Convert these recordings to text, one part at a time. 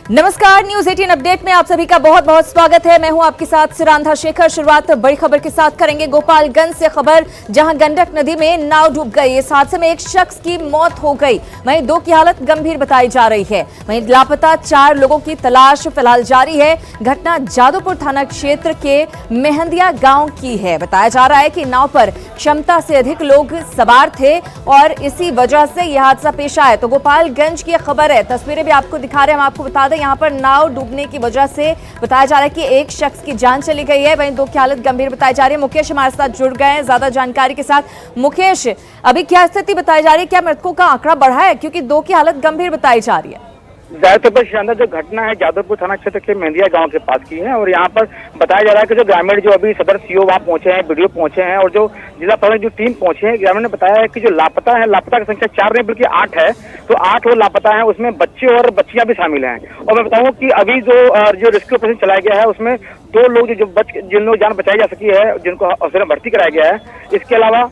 नमस्कार, news 18 update में आप सभी का बहुत बहुत स्वागत है। मैं हूं आपके साथ सिरांधा शेखर। शुरुआत बड़ी खबर के साथ करेंगे गोपालगंज से खबर, जहां गंडक नदी में नाव डूब गई। इस हादसे में एक शख्स की मौत हो गई, वहीं 2 की हालत गंभीर बताई जा रही है। वहीं लापता 4 लोगों की तलाश फिलहाल जारी है। घटना जादवपुर थाना क्षेत्र के मेहंदिया गांव की है। बताया जा रहा है कि नाव पर क्षमता से अधिक लोग सवार थे और इसी वजह से यह हादसा पेश आया। तो गोपालगंज की खबर है, तस्वीरें भी आपको दिखा रहे हैं। हम आपको बता दें, यहाँ पर नाव डूबने की वजह से बताया जा रहा है कि एक शख्स की जान चली गई है, वहीं 2 की हालत गंभीर बताई जा रही है। मुकेश हमारे साथ जुड़ गए हैं ज्यादा जानकारी के साथ। मुकेश, अभी क्या स्थिति बताई जा रही है? क्या मृतकों का आंकड़ा बढ़ा है? क्योंकि 2 की हालत गंभीर बताई जा रही है। ज्यादातर पर शानदार जो घटना है जादवपुर थाना क्षेत्र के मेहंदिया गांव के पास की है और यहाँ पर बताया जा रहा है कि जो ग्रामीण जो अभी सदर सीओ वहाँ पहुंचे हैं, वीडियो पहुंचे हैं और जो जिला प्रशासन जो टीम पहुंचे हैं, ग्रामीण ने बताया है कि जो लापता है, लापता की संख्या 4 नहीं बल्कि 8 है। तो 8 लोग लापता है, उसमें बच्चे और बच्चियां भी शामिल हैं। और मैं बताऊँ कि अभी जो रेस्क्यू ऑपरेशन चलाया गया है उसमें 2 लोग जिन लोग जान बचाई जा सकी है, जिनको हॉस्पिटल में भर्ती कराया गया है। इसके अलावा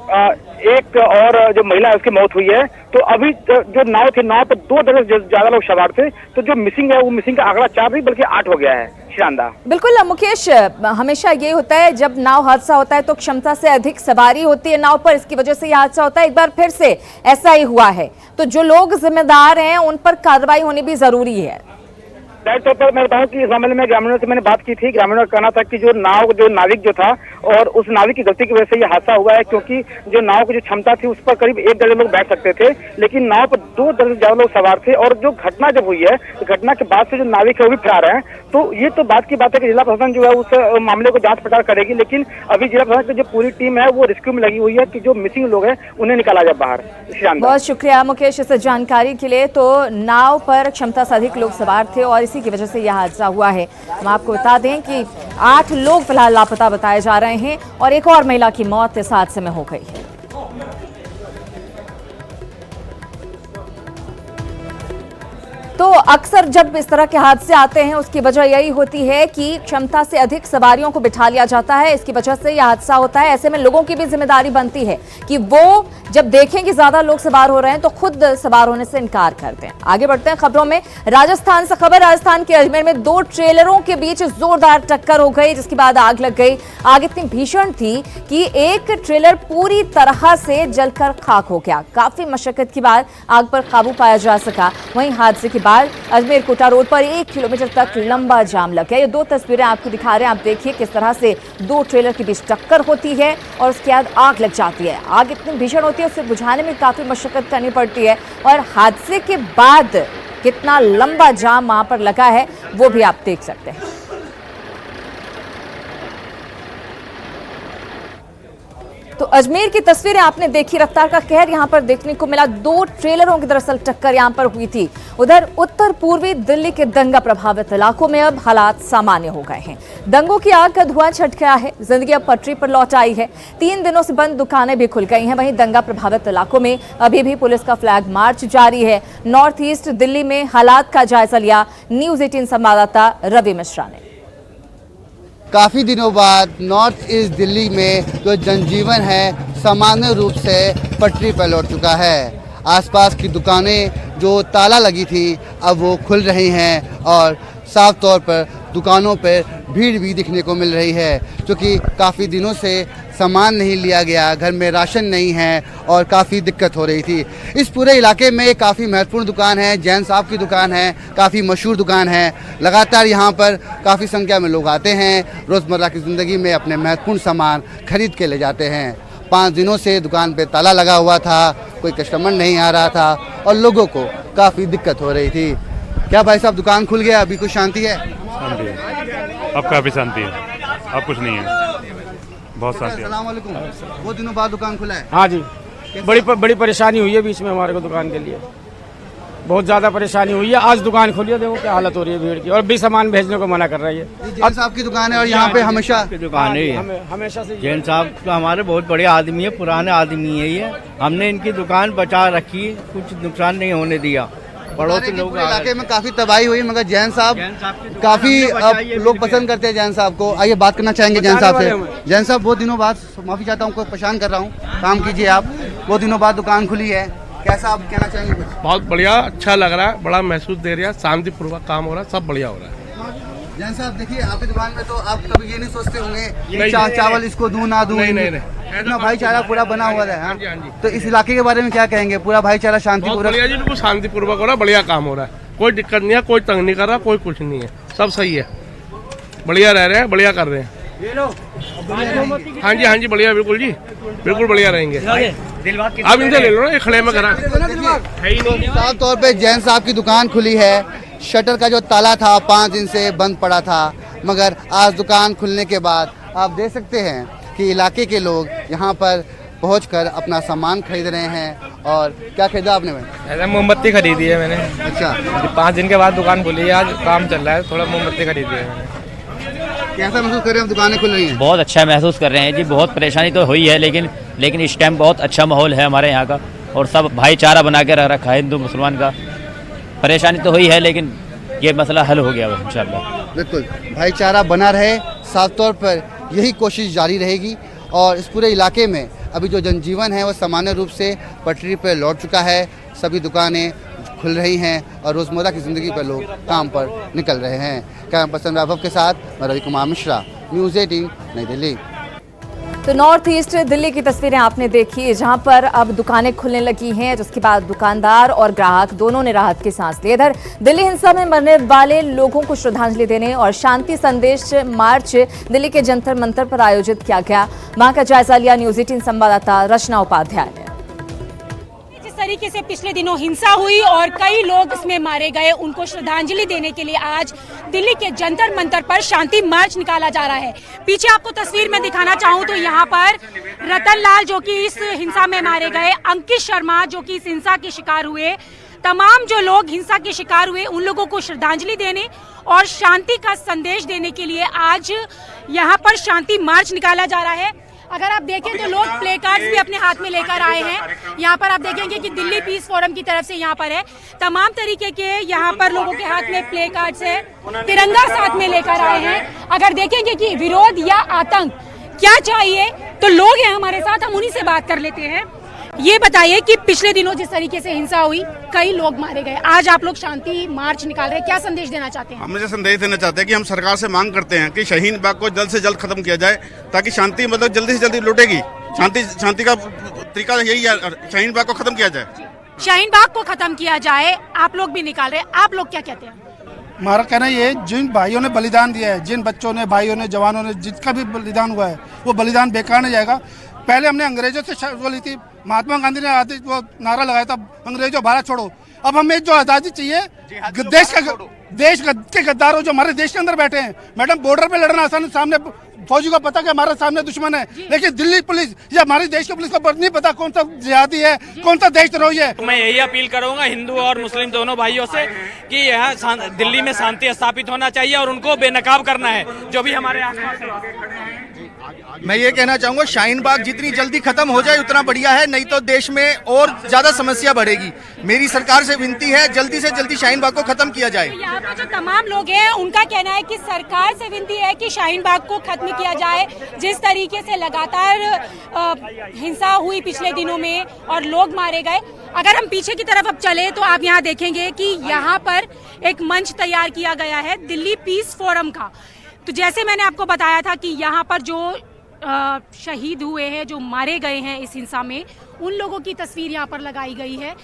एक और जो महिला है उसकी मौत हुई है। तो अभी जो नाव थी, नाव पर 2 दर्जन से ज्यादा लोग सवार थे। तो जो मिसिंग है वो मिसिंग का आंकड़ा 4 नहीं बल्कि 8 हो गया है। शानदार। बिल्कुल मुकेश, हमेशा ये होता है जब नाव हादसा होता है तो क्षमता से अधिक सवारी होती है नाव पर, इसकी वजह से यह हादसा होता है। एक बार फिर से ऐसा ही हुआ है, तो जो लोग जिम्मेदार हैं उन पर कार्रवाई होनी भी जरूरी है। तौर पर मैं बताऊं कि इस मामले में ग्रामीणों से मैंने बात की थी। ग्रामीणों का कहना था कि जो नाविक जो था और उस नाविक की गलती की वजह से ये हादसा हुआ है, क्योंकि जो नाव की जो क्षमता थी उस पर करीब 1 दर्जन लोग बैठ सकते थे, लेकिन नाव पर 2 दर्जन से ज्यादा लोग सवार थे। और जो घटना जब हुई है, तो घटना के बाद से जो नाविक है वो भी फरार है। तो ये तो बात की बात है कि जिला प्रशासन जो है उस मामले को जांच पड़ताल करेगी, लेकिन अभी जिला प्रशासन की जो पूरी टीम है वो रेस्क्यू में लगी हुई है कि जो मिसिंग लोग हैं उन्हें निकाला जाए बाहर। बहुत शुक्रिया मुकेश इस जानकारी के लिए। तो नाव पर क्षमता से अधिक लोग सवार थे और इसी की वजह से यह हादसा हुआ है। हम आपको बता दें कि 8 लोग फिलहाल लापता बताए जा रहे हैं और एक और महिला की मौत इस हादसे में हो गई है। तो अक्सर जब इस तरह के हादसे आते हैं उसकी वजह यही होती है कि क्षमता से अधिक सवारियों को बिठा लिया जाता है, इसकी वजह से यह हादसा होता है। ऐसे में लोगों की भी जिम्मेदारी बनती है कि वो जब देखें कि ज्यादा लोग सवार हो रहे हैं तो खुद सवार होने से इनकार करते हैं। आगे बढ़ते हैं खबरों में। राजस्थान से खबर, राजस्थान के अजमेर में 2 ट्रेलरों के बीच जोरदार टक्कर हो गई, जिसके बाद आग लग गई। आग इतनी भीषण थी कि एक ट्रेलर पूरी तरह से जलकर खाक हो गया। काफी मशक्कत के बाद आग पर काबू पाया जा सका। वहीं हादसे के बाद अजमेर कोटा रोड पर 1 किलोमीटर तक लंबा जाम लग गया। ये 2 तस्वीरें आपको दिखा रहे हैं, आप देखिए किस तरह से 2 ट्रेलर के बीच टक्कर होती है और उसके बाद आग लग जाती है। आग इतनी भीषण होती है, उसे बुझाने में काफी मशक्कत करनी पड़ती है और हादसे के बाद कितना लंबा जाम वहां पर लगा है वो भी आप देख सकते हैं। तो अजमेर की तस्वीरें आपने देखी, रफ्तार का कहर यहां पर देखने को मिला। 2 ट्रेलरों की दरअसल टक्कर यहां पर हुई थी। उधर उत्तर पूर्वी दिल्ली के दंगा प्रभावित इलाकों में अब हालात सामान्य हो गए हैं। दंगों की आग का धुआं छट गया है, जिंदगी अब पटरी पर लौट आई है। 3 दिनों से बंद दुकानें भी खुल गई हैं। वहीं दंगा प्रभावित इलाकों में अभी भी पुलिस का फ्लैग मार्च जारी है। नॉर्थ ईस्ट दिल्ली में हालात का जायजा लिया न्यूज 18 संवाददाता रवि मिश्रा ने। काफ़ी दिनों बाद नॉर्थ ईस्ट दिल्ली में जो जनजीवन है सामान्य रूप से पटरी पर लौट चुका है। आसपास की दुकानें जो ताला लगी थी अब वो खुल रही हैं और साफ तौर पर दुकानों पर भीड़ भी दिखने को मिल रही है, क्योंकि काफ़ी दिनों से सामान नहीं लिया गया, घर में राशन नहीं है और काफ़ी दिक्कत हो रही थी। इस पूरे इलाके में काफ़ी महत्वपूर्ण दुकान है, जैन साहब की दुकान है, काफ़ी मशहूर दुकान है। लगातार यहाँ पर काफ़ी संख्या में लोग आते हैं, रोज़मर्रा की ज़िंदगी में अपने महत्वपूर्ण सामान खरीद के ले जाते हैं। 5 दिनों से दुकान पे ताला लगा हुआ था, कोई कस्टमर नहीं आ रहा था और लोगों को काफ़ी दिक्कत हो रही थी। क्या भाई साहब दुकान खुल गया, अभी कुछ शांति है? शांति है, अब काफ़ी शांति है, अब कुछ नहीं है, बहुत शांति है। अस्सलाम वालेकुम। बहुत दिनों बाद दुकान खुला है। हाँ जी, बड़ी परेशानी हुई है बीच में हमारे को दुकान के लिए, बहुत ज़्यादा परेशानी हुई है। आज दुकान खोली है, देखो क्या हालत हो रही है भीड़ की, और भी सामान भेजने को मना कर रही है। जैन साहब की दुकान है और यहाँ पे हमेशा दुकान है, हमेशा से जैन साहब तो हमारे बहुत बड़े आदमी है, पुराने आदमी है ये। हमने इनकी दुकान बचा रखी, कुछ नुकसान नहीं होने दिया। पड़ोसी लोग इलाके में काफी तबाही हुई, मगर जैन साहब काफी लोग पसंद करते हैं जैन साहब को। आइए बात करना चाहेंगे जैन साहब से। जैन साहब बहुत दिनों बाद, माफी चाहता हूँ कोई परेशान कर रहा हूँ, काम कीजिए आप। बहुत दिनों बाद दुकान खुली है, कैसा आप कहना चाहेंगे कुछ? बहुत बढ़िया, अच्छा लग रहा है, बड़ा महसूस दे रहा है, शांतिपूर्वक काम हो रहा है, सब बढ़िया हो रहा है। जैन साहब देखिए, आपकी दुकान में तो आप कभी ये नहीं सोचते होंगे नहीं, कि चावल इसको दूं ना दूं, नहीं। इतना भाईचारा पूरा बना हुआ है। हाँ जी। तो इस इलाके के बारे में क्या कहेंगे? पूरा भाईचारा बहुत शांतिपूर्वक? बढ़िया जी, बिल्कुल शांतिपूर्वक हो रहा है, बढ़िया काम हो रहा है, कोई दिक्कत नहीं है, कोई तंग नहीं कर रहा, कोई कुछ नहीं है, सब सही है, बढ़िया रह रहे हैं, बढ़िया कर रहे हैं। हाँ जी, बढ़िया, बिल्कुल जी, बिल्कुल बढ़िया रहेंगे। आप इनसे ले लो ना, ये खड़े में करा है ही नहीं। साफ तौर पे जैन साहब की दुकान खुली है। शटर का जो ताला था 5 दिन से बंद पड़ा था, मगर आज दुकान खुलने के बाद आप देख सकते हैं कि इलाके के लोग यहाँ पर पहुंचकर अपना सामान खरीद रहे हैं। और क्या खरीदा आपने भाई? ऐसा मोमबत्ती खरीदी है मैंने। अच्छा, 5 दिन के बाद दुकान खुली है, आज काम चल रहा है, थोड़ा मोमबत्ती खरीदी है मैंने। कैसा महसूस कर रहे हैं? दुकानें खुल रही हैं। बहुत अच्छा महसूस कर रहे हैं जी। बहुत परेशानी तो हुई है, लेकिन इस टाइम बहुत अच्छा माहौल है हमारे यहाँ का, और सब भाईचारा बना के रख रखा है हिंदू मुसलमान का। परेशानी तो हुई है, लेकिन ये मसला हल हो गया इंशाल्लाह। बिल्कुल भाईचारा बना रहे, साफ तौर पर यही कोशिश जारी रहेगी। और इस पूरे इलाके में अभी जो जनजीवन है वो सामान्य रूप से पटरी पर लौट चुका है। सभी दुकानें खुल रही हैं और रोज़मर्रा की ज़िंदगी पर लोग काम पर निकल रहे हैं। कैमरा पर्सन वैभव के साथ मैं रवि कुमार मिश्रा, न्यूज़ 18 नई दिल्ली। तो नॉर्थ ईस्ट दिल्ली की तस्वीरें आपने देखी, जहां पर अब दुकानें खुलने लगी हैं, जिसके बाद दुकानदार और ग्राहक दोनों ने राहत की सांस ली। इधर दिल्ली हिंसा में मरने वाले लोगों को श्रद्धांजलि देने और शांति संदेश मार्च दिल्ली के जंतर मंतर पर आयोजित किया गया। वहां का जायजा लिया न्यूज़ 18 संवाददाता रचना उपाध्याय ने। तरीके से पिछले दिनों हिंसा हुई और कई लोग इसमें मारे गए, उनको श्रद्धांजलि देने के लिए आज दिल्ली के जंतर मंतर पर शांति मार्च निकाला जा रहा है। पीछे आपको तस्वीर में दिखाना चाहूं तो यहाँ पर रतन लाल जो कि इस हिंसा में मारे गए, अंकित शर्मा जो कि इस हिंसा के शिकार हुए, तमाम जो लोग हिंसा के शिकार हुए उन लोगों को श्रद्धांजलि देने और शांति का संदेश देने के लिए आज यहाँ पर शांति मार्च निकाला जा रहा है। अगर आप देखें तो लोग प्ले कार्ड्स भी अपने हाथ में लेकर आए हैं। यहाँ पर आप देखेंगे कि दिल्ली पीस फोरम की तरफ से यहाँ पर है, तमाम तरीके के यहाँ पर लोगों के हाथ में प्ले कार्ड्स है, तिरंगा साथ में लेकर आए हैं। अगर देखेंगे कि विरोध या आतंक क्या चाहिए तो लोग हैं हमारे साथ, हम उन्हीं से बात कर लेते हैं। ये बताइए कि पिछले दिनों जिस तरीके से हिंसा हुई, कई लोग मारे गए, आज आप लोग शांति मार्च निकाल रहे हैं, क्या संदेश देना चाहते हैं? हम ये संदेश देना चाहते हैं कि हम सरकार से मांग करते हैं कि शाहीन बाग को जल्द से जल्द खत्म किया जाए, ताकि शांति मतलब जल्दी से जल्दी लौटेगी। शांति का तरीका यही है, शाहीन बाग को खत्म किया जाए। शाहीन बाग को खत्म किया जाए, आप लोग भी निकाल रहे हैं, आप लोग क्या कहते हैं? हमारा कहना ये है, जिन भाइयों ने बलिदान दिया है, जिन बच्चों ने, भाइयों ने, जवानों ने, जिसका भी बलिदान हुआ है, वो बलिदान बेकार नहीं जाएगा। पहले हमने अंग्रेजों से वो ली थी, महात्मा गांधी ने वो नारा लगाया था, अंग्रेजों भारत छोड़ो। अब हमें जो आज़ादी चाहिए, देश के गद्दारों जो हमारे देश के अंदर बैठे हैं, मैडम बॉर्डर पे लड़ना आसान, सामने फौजी को पता कि हमारे सामने दुश्मन है, लेकिन दिल्ली पुलिस या हमारे देश की पुलिस को नहीं पता कौन सा जिहादी है, कौन सा देशद्रोही है। मैं यही अपील करूंगा हिंदू और मुस्लिम दोनों भाइयों से कि यहाँ दिल्ली में शांति स्थापित होना चाहिए और उनको बेनकाब करना है, जो भी हमारे आसपास है। मैं ये कहना चाहूँगा शाहीन बाग जितनी जल्दी खत्म हो जाए उतना बढ़िया है, नहीं तो देश में और ज्यादा समस्या बढ़ेगी। मेरी सरकार से विनती है जल्दी से जल्दी शाहीन बाग को खत्म किया जाए। तो यहाँ पर जो तमाम लोग हैं उनका कहना है कि सरकार से विनती है कि शाहीन बाग को खत्म किया जाए। जिस तरीके से लगातार हिंसा हुई पिछले दिनों में और लोग मारे गए, अगर हम पीछे की तरफ अब चले तो आप यहाँ देखेंगे कि यहाँ पर एक मंच तैयार किया गया है दिल्ली पीस फोरम का। तो जैसे मैंने आपको बताया था कि यहाँ पर जो शहीद हुए हैं, जो मारे गए हैं इस हिंसा में, उन लोगों की तस्वीर यहाँ पर लगाई गई है।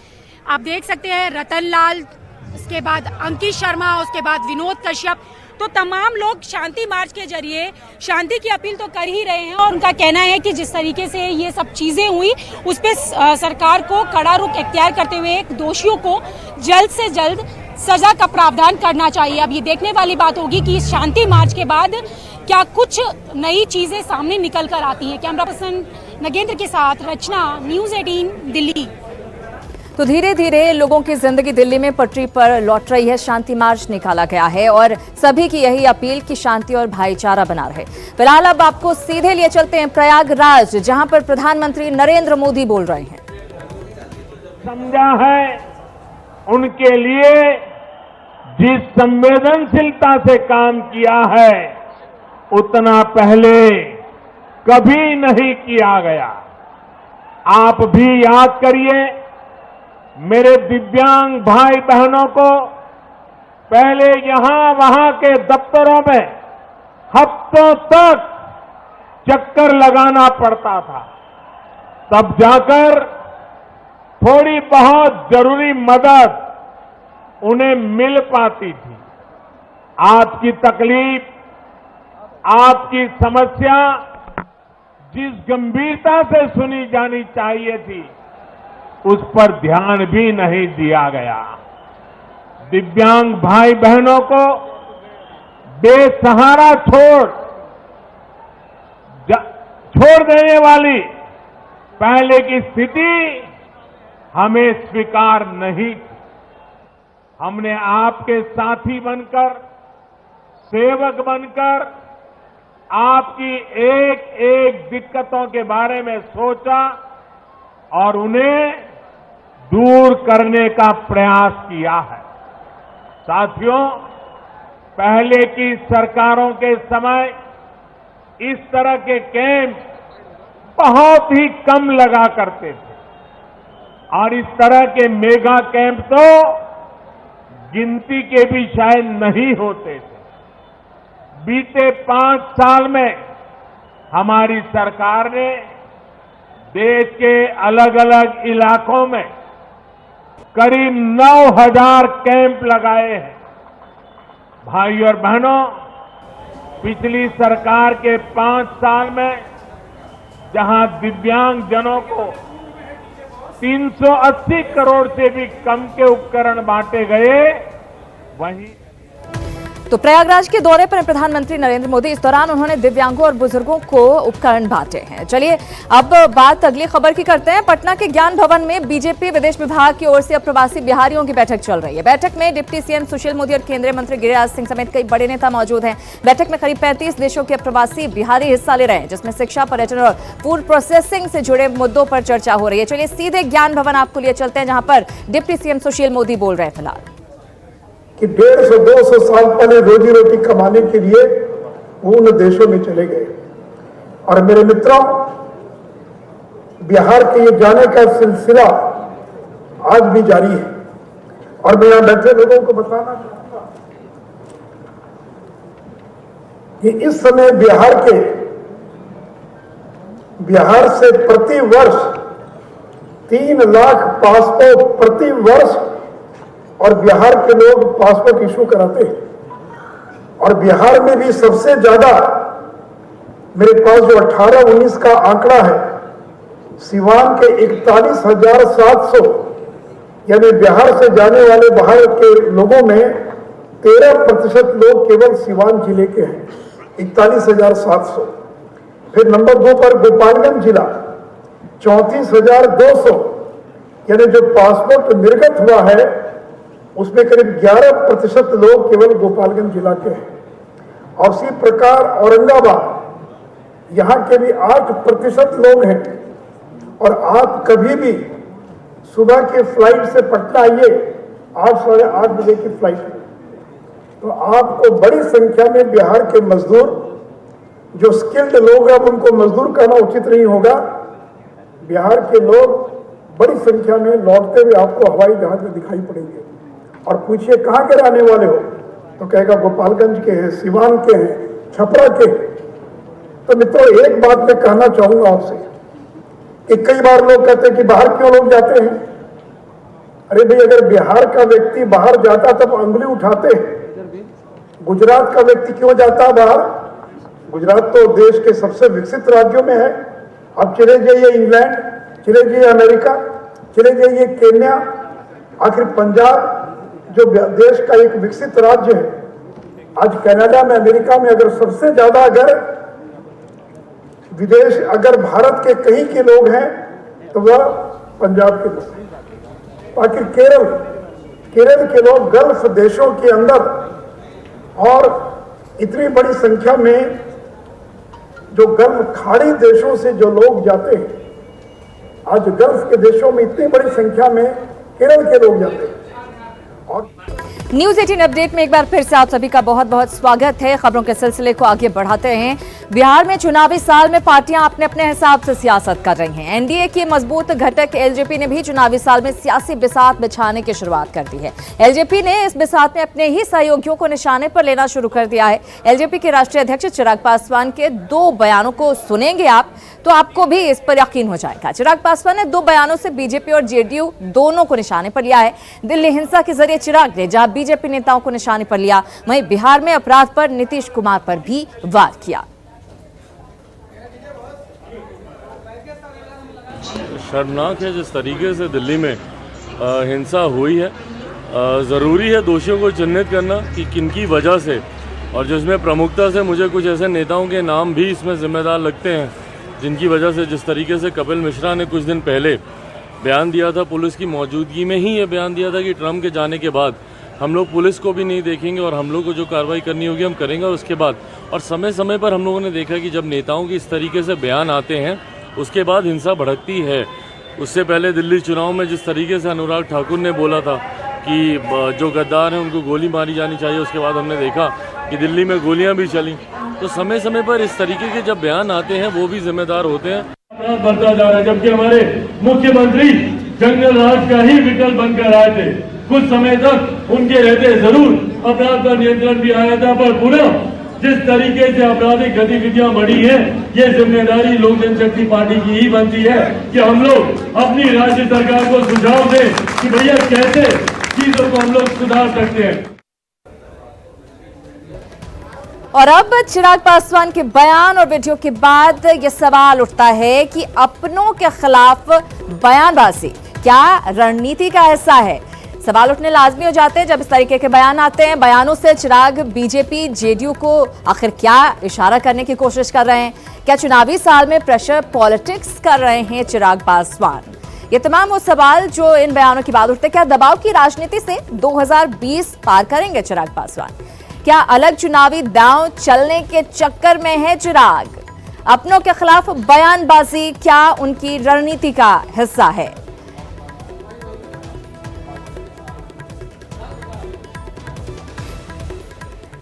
आप देख सकते हैं रतन लाल, उसके बाद अंकित शर्मा, उसके बाद विनोद कश्यप, तो तमाम लोग शांति मार्च के जरिए शांति की अपील तो कर ही रहे हैं। और उनका कहना है कि जिस तरीके से ये सब चीजें हुई उस पर सरकार को कड़ा रुख इख्तियार करते हुए दोषियों को जल्द से जल्द सजा का प्रावधान करना चाहिए। अब ये देखने वाली बात होगी कि इस शांति मार्च के बाद क्या कुछ नई चीजें सामने निकल कर आती हैं। कैमरा पर्सन नगेंद्र के साथ रचना, न्यूज़ 18 दिल्ली। तो धीरे धीरे लोगों की जिंदगी दिल्ली में पटरी पर लौट रही है। शांति मार्च निकाला गया है और सभी की यही अपील कि शांति और भाईचारा बना रहे। फिलहाल अब आपको सीधे लिए चलते हैं प्रयागराज, जहां पर प्रधानमंत्री नरेंद्र मोदी बोल रहे हैं। समझा है उनके लिए जिस संवेदनशीलता से काम किया है उतना पहले कभी नहीं किया गया। आप भी याद करिए, मेरे दिव्यांग भाई बहनों को पहले यहां वहां के दफ्तरों में हफ्तों तक चक्कर लगाना पड़ता था, तब जाकर थोड़ी बहुत जरूरी मदद उन्हें मिल पाती थी। आपकी तकलीफ, आपकी समस्या जिस गंभीरता से सुनी जानी चाहिए थी, उस पर ध्यान भी नहीं दिया गया। दिव्यांग भाई बहनों को बेसहारा छोड़ देने वाली पहले की स्थिति हमें स्वीकार नहीं थी। हमने आपके साथी बनकर, सेवक बनकर आपकी एक एक दिक्कतों के बारे में सोचा और उन्हें दूर करने का प्रयास किया है। साथियों, पहले की सरकारों के समय इस तरह के कैंप बहुत ही कम लगा करते थे और इस तरह के मेगा कैंप तो गिनती के भी शायद नहीं होते थे। बीते 5 साल में हमारी सरकार ने देश के अलग अलग इलाकों में करीब 9,000 कैंप लगाए हैं। भाई और बहनों, पिछली सरकार के 5 साल में जहां दिव्यांग जनों को 380 करोड़ से भी कम के उपकरण बांटे गए, वहीं तो प्रयागराज के दौरे पर प्रधानमंत्री नरेंद्र मोदी, इस दौरान उन्होंने दिव्यांगों और बुजुर्गों को उपकरण बांटे हैं। चलिए अब बात अगली खबर की करते हैं। पटना के ज्ञान भवन में बीजेपी विदेश विभाग की ओर से प्रवासी बिहारियों की बैठक चल रही है। बैठक में डिप्टी सीएम सुशील मोदी और केंद्रीय मंत्री गिरिराज सिंह समेत कई बड़े नेता मौजूद हैं। बैठक में करीब 35 देशों के प्रवासी बिहारी हिस्सा ले रहे हैं, जिसमें शिक्षा, पर्यटन और फूड प्रोसेसिंग से जुड़े मुद्दों पर चर्चा हो रही है। चलिए सीधे ज्ञान भवन आपको लिए चलते हैं, जहां पर डिप्टी सीएम सुशील मोदी बोल रहे हैं। फिलहाल कि 150-200 साल पहले रोजी रोटी कमाने के लिए वो उन देशों में चले गए। और मेरे मित्रों, बिहार के ये जाने का सिलसिला आज भी जारी है। और मैं यहां बैठे लोगों को बताना चाहूंगा कि इस समय बिहार से प्रति वर्ष 3 लाख पासपोर्ट प्रति वर्ष और बिहार के लोग पासपोर्ट इशू कराते हैं। और बिहार में भी सबसे ज्यादा, मेरे पास जो 18-19 का आंकड़ा है, सिवान के 41,700, यानी बिहार से जाने वाले बाहर के लोगों में 13% लोग केवल सिवान जिले के हैं, 41,700। फिर नंबर 2 पर गोपालगंज जिला 34,200, यानी जो पासपोर्ट निर्गत हुआ है उसमें करीब 11% लोग केवल गोपालगंज जिला के हैं। और इसी प्रकार औरंगाबाद, यहाँ के भी 8% लोग हैं। और आप कभी भी सुबह के फ्लाइट से पटना आइए, 8 साढ़े 8 बजे की फ्लाइट में, तो आपको बड़ी संख्या में बिहार के मजदूर, जो स्किल्ड लोग हैं, अब उनको मजदूर कहना उचित नहीं होगा, बिहार के लोग बड़ी संख्या में लौटते हुए आपको हवाई जहाज में दिखाई पड़ेंगे। और पूछिए कहाँ के रहने वाले हो, तो कहेगा गोपालगंज के हैं, सिवान के हैं, छपरा के। तो मित्रों, एक बात मैं कहना चाहूंगा आपसे कि कई बार लोग कहते हैं कि बाहर क्यों लोग जाते हैं। अरे भाई, अगर बिहार का व्यक्ति बाहर जाता तब अंगुली उठाते हैं। गुजरात का व्यक्ति क्यों जाता है बाहर? गुजरात तो देश के सबसे विकसित राज्यों में है। अब चले जाइए इंग्लैंड, चले जाइए अमेरिका, चले जाइए केन्या, आखिर पंजाब जो देश का एक विकसित राज्य है, आज कनाडा में, अमेरिका में अगर सबसे ज्यादा अगर भारत के कहीं के लोग हैं तो वह पंजाब के लोग हैं। बाकी केरल के लोग गल्फ देशों के अंदर, और इतनी बड़ी संख्या में जो गल्फ खाड़ी देशों से जो लोग जाते हैं, आज गल्फ के देशों में इतनी बड़ी संख्या में केरल के लोग जाते हैं। और न्यूज 18 अपडेट में एक बार फिर से आप सभी का बहुत बहुत स्वागत है। खबरों के सिलसिले को आगे बढ़ाते हैं। बिहार में चुनावी साल में पार्टियां अपने अपने हिसाब से सियासत कर रही हैं। एनडीए की मजबूत घटक एलजेपी ने भी चुनावी साल में सियासी बिसात बिछाने की शुरुआत कर दी है। एलजेपी ने इस बिसात में अपने ही सहयोगियों को निशाने पर लेना शुरू कर दिया है। एलजेपी के राष्ट्रीय अध्यक्ष चिराग पासवान के 2 बयानों को सुनेंगे आप तो आपको भी इस पर यकीन हो जाएगा। चिराग पासवान ने 2 बयानों से बीजेपी और जेडीयू दोनों को निशाने पर लिया है। दिल्ली हिंसा के जरिए चिराग ने जहां बीजेपी नेताओं को निशाने पर लिया, वहीं बिहार में अपराध पर नीतीश कुमार पर भी वार किया। शर्मनाक है जिस तरीके से दिल्ली में हिंसा हुई है। ज़रूरी है दोषियों को चिन्हित करना कि किनकी वजह से, और जिसमें प्रमुखता से मुझे कुछ ऐसे नेताओं के नाम भी इसमें जिम्मेदार लगते हैं जिनकी वजह से, जिस तरीके से कपिल मिश्रा ने कुछ दिन पहले बयान दिया था, पुलिस की मौजूदगी में ही ये बयान दिया था कि ट्रंप के जाने के बाद हम लोग पुलिस को भी नहीं देखेंगे और हम लोग को जो कार्रवाई करनी होगी हम करेंगे। और उसके बाद और समय समय पर हम लोगों ने देखा कि जब नेताओं की इस तरीके से बयान आते हैं उसके बाद हिंसा भड़कती है। उससे पहले दिल्ली चुनाव में जिस तरीके से अनुराग ठाकुर ने बोला था कि जो गद्दार हैं उनको गोली मारी जानी चाहिए, उसके बाद हमने देखा कि दिल्ली में गोलियां भी चली। तो समय समय पर इस तरीके के जब बयान आते हैं वो भी जिम्मेदार होते हैं। अपराध बढ़ता जा रहा है, जबकि हमारे मुख्यमंत्री जंगल राज का ही विकल्प बनकर आए थे। कुछ समय तक उनके रहते जरूर अपराध पर नियंत्रण भी आया था, पर पुनः जिस तरीके से आपराधिक गतिविधियां बढ़ी है, ये जिम्मेदारी लोक जनशक्ति पार्टी की ही बनती है कि हम लोग अपनी राज्य सरकार को सुझाव दें कि भैया कैसे चीजों को हम लोग सुधार सकते हैं। और अब चिराग पासवान के बयान और वीडियो के बाद ये सवाल उठता है कि अपनों के खिलाफ बयानबाजी क्या रणनीति का हिस्सा है। सवाल उठने लाजमी हो जाते हैं जब इस तरीके के बयान आते हैं। बयानों से चिराग बीजेपी जेडीयू को आखिर क्या इशारा करने की कोशिश कर रहे हैं? क्या चुनावी साल में प्रेशर पॉलिटिक्स कर रहे हैं चिराग पासवान? ये तमाम वो सवाल जो इन बयानों की बात उठते हैं। क्या दबाव की राजनीति से 2020 पार करेंगे चिराग पासवान? क्या अलग चुनावी दांव चलने के चक्कर में है चिराग? अपनों के खिलाफ बयानबाजी क्या उनकी रणनीति का हिस्सा है?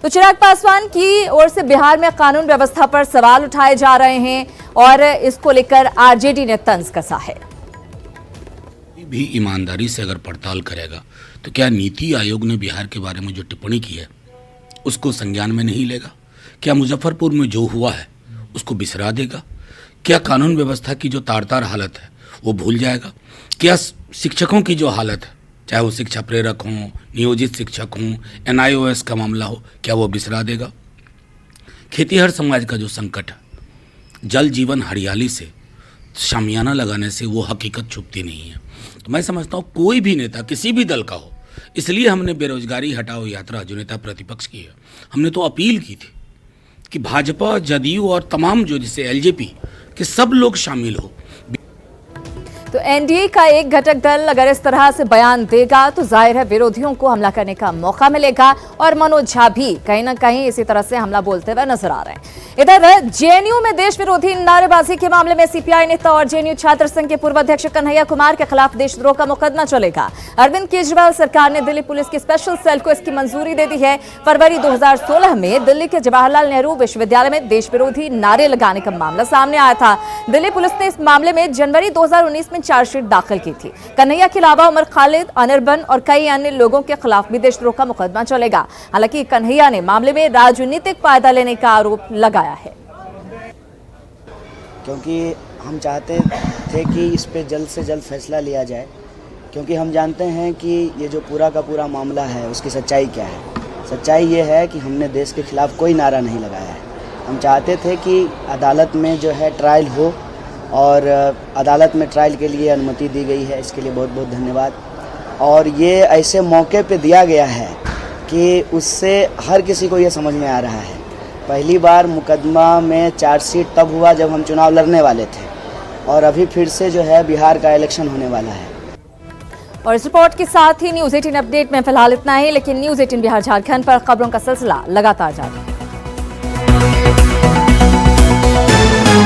तो चिराग पासवान की ओर से बिहार में कानून व्यवस्था पर सवाल उठाए जा रहे हैं और इसको लेकर आरजेडी ने तंज कसा है। भी ईमानदारी से अगर पड़ताल करेगा तो क्या नीति आयोग ने बिहार के बारे में जो टिप्पणी की है उसको संज्ञान में नहीं लेगा? क्या मुजफ्फरपुर में जो हुआ है उसको बिसरा देगा? क्या कानून व्यवस्था की जो तार-तार हालत है वो भूल जाएगा? क्या शिक्षकों की जो हालत है, चाहे वो शिक्षा प्रेरक हों, नियोजित शिक्षक हों, NIOS का मामला हो, क्या वो बिसरा देगा? खेतीहर समाज का जो संकट है, जल जीवन हरियाली से शामियाना लगाने से वो हकीकत छुपती नहीं है। तो मैं समझता हूँ कोई भी नेता किसी भी दल का हो, इसलिए हमने बेरोजगारी हटाओ यात्रा जो नेता प्रतिपक्ष की है, हमने तो अपील की थी कि भाजपा, जदयू और तमाम जो जिसे एलजेपी के सब लोग शामिल हो। तो एनडीए का एक घटक दल अगर इस तरह से बयान देगा तो जाहिर है विरोधियों को हमला करने का मौका मिलेगा और मनोज झा भी कहीं ना कहीं इसी तरह से हमला बोलते हुए नजर आ रहे हैं। इधर जेएनयू में देश विरोधी नारेबाजी के मामले में सीपीआई नेता और जेएनयू छात्र संघ के पूर्व अध्यक्ष कन्हैया कुमार के खिलाफ देशद्रोह का मुकदमा चलेगा। अरविंद केजरीवाल सरकार ने दिल्ली पुलिस की स्पेशल सेल को इसकी मंजूरी दे दी है। फरवरी 2016 में दिल्ली के जवाहरलाल नेहरू विश्वविद्यालय में देश विरोधी नारे लगाने का मामला सामने आया था। दिल्ली पुलिस ने इस मामले में जनवरी 2019 में चार्जशीट दाखिल की थी। कन्हैया के अलावा उमर खालिद, अनिर्बन और कई अन्य लोगों के खिलाफ भी देशद्रोह का मुकदमा चलेगा। हालांकि कन्हैया ने मामले में राजनीतिक फायदा लेने का आरोप लगाया है, क्योंकि हम चाहते थे कि इस पे जल्द से जल्द फैसला लिया जाए, क्योंकि हम जानते हैं कि ये जो पूरा का पूरा मामला है उसकी सच्चाई क्या है। सच्चाई ये है कि हमने देश के खिलाफ कोई नारा नहीं लगाया है। हम चाहते थे कि अदालत में जो है ट्रायल हो और अदालत में ट्रायल के लिए अनुमति दी गई है, इसके लिए बहुत बहुत धन्यवाद। और ये ऐसे मौके पे दिया गया है कि उससे हर किसी को ये समझ में आ रहा है। पहली बार मुकदमा में चार्जशीट तब हुआ जब हम चुनाव लड़ने वाले थे, और अभी फिर से जो है बिहार का इलेक्शन होने वाला है। और इस रिपोर्ट के साथ ही न्यूज 18 अपडेट में फिलहाल इतना ही, लेकिन न्यूज 18 बिहार झारखंड पर खबरों का सिलसिला लगातार जारी है।